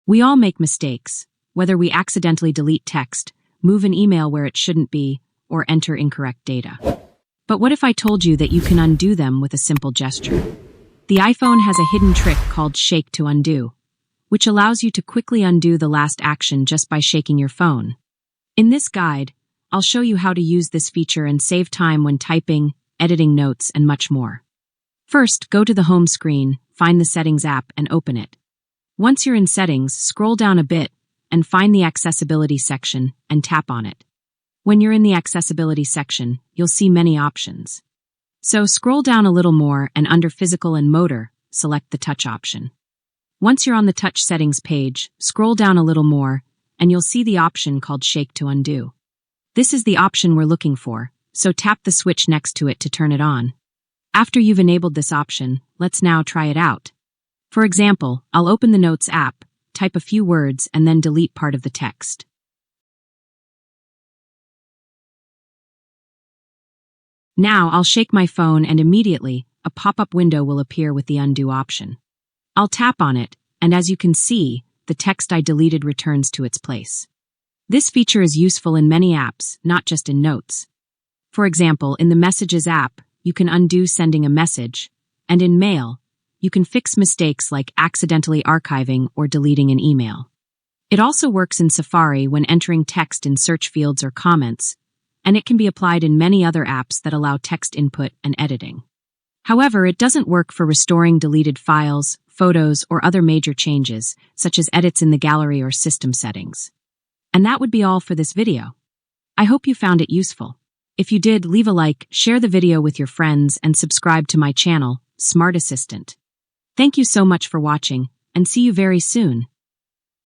We all make mistakes, whether we accidentally delete text, move an email where it shouldn't be, or enter incorrect data. But what if I told you that you can undo them with a simple gesture? The iPhone has a hidden trick called Shake to Undo, which allows you to quickly undo the last action just by shaking your phone. In this guide, I'll show you how to use this feature and save time when typing, editing notes, and much more. First, go to the home screen, find the Settings app, and open it. Once you're in Settings, scroll down a bit and find the Accessibility section and tap on it. When you're in the Accessibility section, you'll see many options. So scroll down a little more and under Physical and Motor, select the Touch option. Once you're on the Touch Settings page, scroll down a little more and you'll see the option called Shake to Undo. This is the option we're looking for, so tap the switch next to it to turn it on. After you've enabled this option, let's now try it out. For example, I'll open the Notes app, type a few words, and then delete part of the text. Now I'll shake my phone and immediately, a pop-up window will appear with the Undo option. I'll tap on it, and as you can see, the text I deleted returns to its place. This feature is useful in many apps, not just in Notes. For example, in the Messages app, you can undo sending a message, and in Mail, you can fix mistakes like accidentally archiving or deleting an email. It also works in Safari when entering text in search fields or comments, and it can be applied in many other apps that allow text input and editing. However, it doesn't work for restoring deleted files, photos, or other major changes, such as edits in the gallery or system settings. And that would be all for this video. I hope you found it useful. If you did, leave a like, share the video with your friends, and subscribe to my channel, Smart Assistant. Thank you so much for watching, and see you very soon.